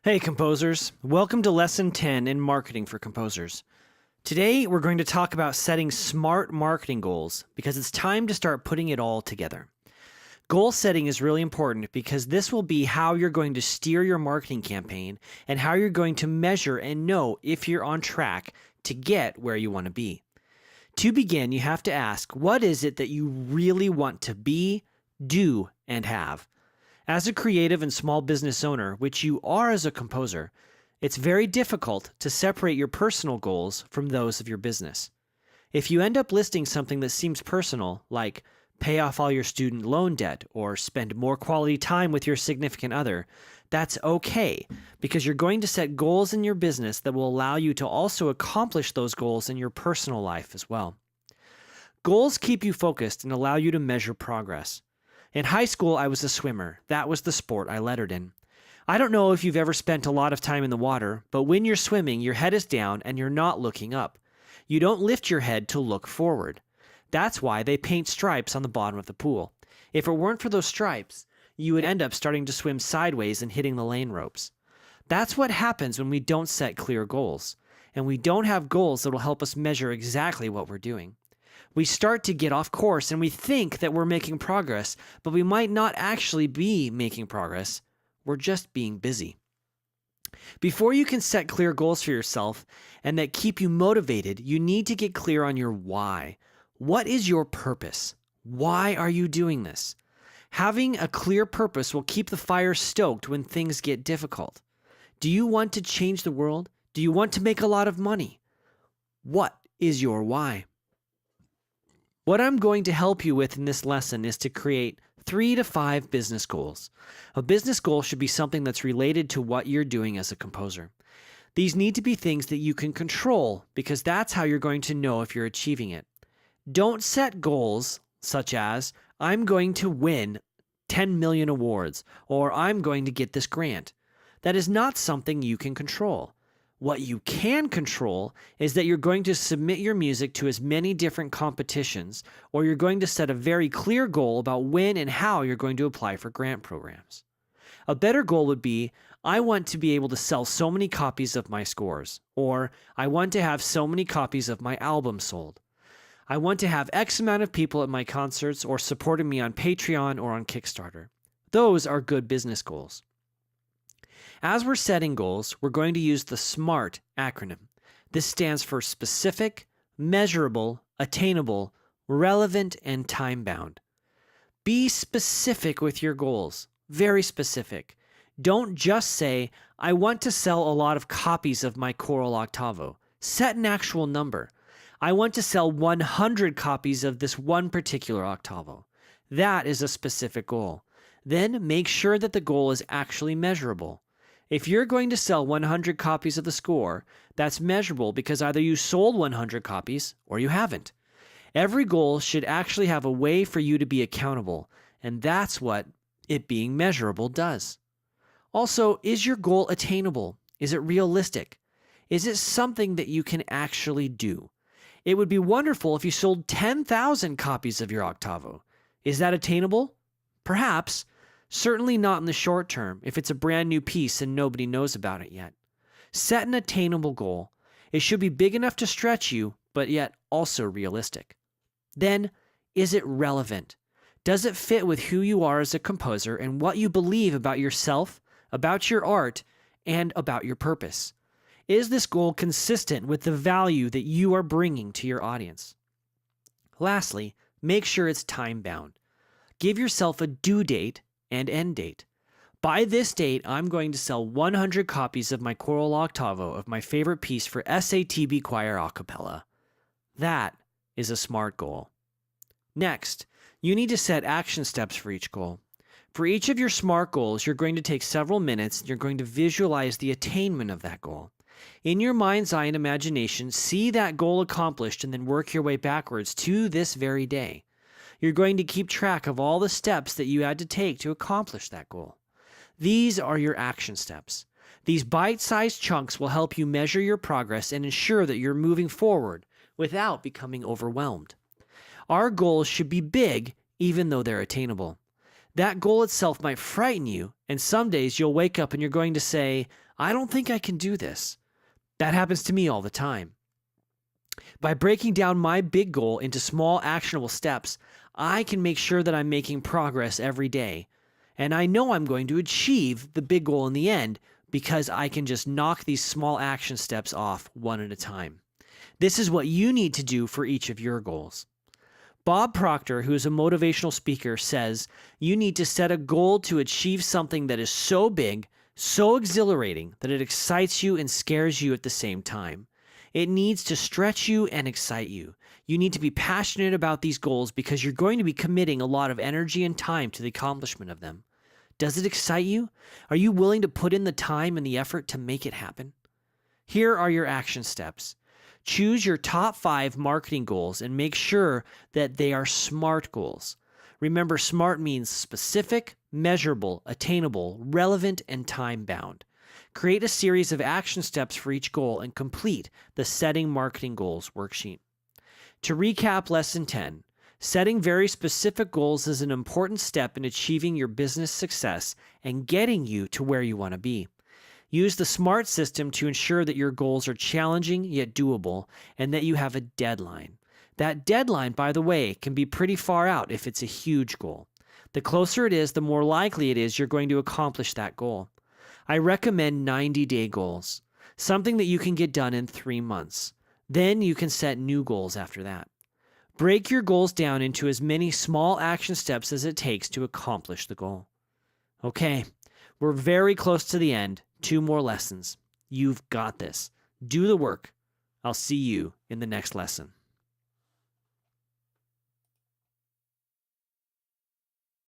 Hey composers, welcome to Lesson 10 in Marketing for Composers. Today we're going to talk about setting smart marketing goals because it's time to start putting it all together. Goal setting is really important because this will be how you're going to steer your marketing campaign and how you're going to measure and know if you're on track to get where you want to be. To begin, you have to ask, what is it that you really want to be, do, and have? As a creative and small business owner, which you are as a composer, it's very difficult to separate your personal goals from those of your business. If you end up listing something that seems personal, like pay off all your student loan debt or spend more quality time with your significant other, that's okay because you're going to set goals in your business that will allow you to also accomplish those goals in your personal life as well. Goals keep you focused and allow you to measure progress. In high school, I was a swimmer. That was the sport I lettered in. I don't know if you've ever spent a lot of time in the water, but when you're swimming, your head is down and you're not looking up. You don't lift your head to look forward. That's why they paint stripes on the bottom of the pool. If it weren't for those stripes, you would end up starting to swim sideways and hitting the lane ropes. That's what happens when we don't set clear goals, and we don't have goals that will help us measure exactly what we're doing. We start to get off course and we think that we're making progress, but we might not actually be making progress. We're just being busy. Before you can set clear goals for yourself and that keep you motivated, you need to get clear on your why. What is your purpose? Why are you doing this? Having a clear purpose will keep the fire stoked when things get difficult. Do you want to change the world? Do you want to make a lot of money? What is your why? What I'm going to help you with in this lesson is to create 3 to 5 business goals. A business goal should be something that's related to what you're doing as a composer. These need to be things that you can control because that's how you're going to know if you're achieving it. Don't set goals such as, I'm going to win 10 million awards or I'm going to get this grant. That is not something you can control. What you can control is that you're going to submit your music to as many different competitions, or you're going to set a very clear goal about when and how you're going to apply for grant programs. A better goal would be, I want to be able to sell so many copies of my scores, or I want to have so many copies of my album sold. I want to have X amount of people at my concerts or supporting me on Patreon or on Kickstarter. Those are good business goals. As we're setting goals, we're going to use the SMART acronym. This stands for specific, measurable, attainable, relevant, and time-bound. Be specific with your goals. Very specific. Don't just say, I want to sell a lot of copies of my choral octavo. Set an actual number. I want to sell 100 copies of this one particular octavo. That is a specific goal. Then make sure that the goal is actually measurable. If you're going to sell 100 copies of the score, that's measurable because either you sold 100 copies or you haven't. Every goal should actually have a way for you to be accountable, and that's what it being measurable does. Also, is your goal attainable? Is it realistic? Is it something that you can actually do? It would be wonderful if you sold 10,000 copies of your octavo. Is that attainable? Perhaps. Certainly not in the short term if it's a brand new piece and nobody knows about it yet. Set an attainable goal. It should be big enough to stretch you, but yet also realistic. Then, is it relevant? Does it fit with who you are as a composer and what you believe about yourself, about your art, and about your purpose? Is this goal consistent with the value that you are bringing to your audience? Lastly, make sure it's time-bound. Give yourself a due date and end date. By this date, I'm going to sell 100 copies of my choral octavo of my favorite piece for SATB choir a cappella. That is a SMART goal. Next, you need to set action steps for each goal. For each of your SMART goals, you're going to take several minutes and you're going to visualize the attainment of that goal. In your mind's eye and imagination, see that goal accomplished and then work your way backwards to this very day. You're going to keep track of all the steps that you had to take to accomplish that goal. These are your action steps. These bite-sized chunks will help you measure your progress and ensure that you're moving forward without becoming overwhelmed. Our goals should be big, even though they're attainable. That goal itself might frighten you, and some days you'll wake up and you're going to say, I don't think I can do this. That happens to me all the time. By breaking down my big goal into small actionable steps, I can make sure that I'm making progress every day. And I know I'm going to achieve the big goal in the end because I can just knock these small action steps off one at a time. This is what you need to do for each of your goals. Bob Proctor, who is a motivational speaker, says you need to set a goal to achieve something that is so big, so exhilarating, that it excites you and scares you at the same time. It needs to stretch you and excite you. You need to be passionate about these goals because you're going to be committing a lot of energy and time to the accomplishment of them. Does it excite you? Are you willing to put in the time and the effort to make it happen? Here are your action steps. Choose your top 5 marketing goals and make sure that they are SMART goals. Remember, SMART means specific, measurable, attainable, relevant, and time-bound. Create a series of action steps for each goal and complete the Setting Marketing Goals worksheet. To recap Lesson 10, setting very specific goals is an important step in achieving your business success and getting you to where you want to be. Use the SMART system to ensure that your goals are challenging yet doable and that you have a deadline. That deadline, by the way, can be pretty far out if it's a huge goal. The closer it is, the more likely it is you're going to accomplish that goal. I recommend 90-day goals, something that you can get done in 3 months. Then you can set new goals after that. Break your goals down into as many small action steps as it takes to accomplish the goal. Okay, we're very close to the end. 2 more lessons. You've got this. Do the work. I'll see you in the next lesson.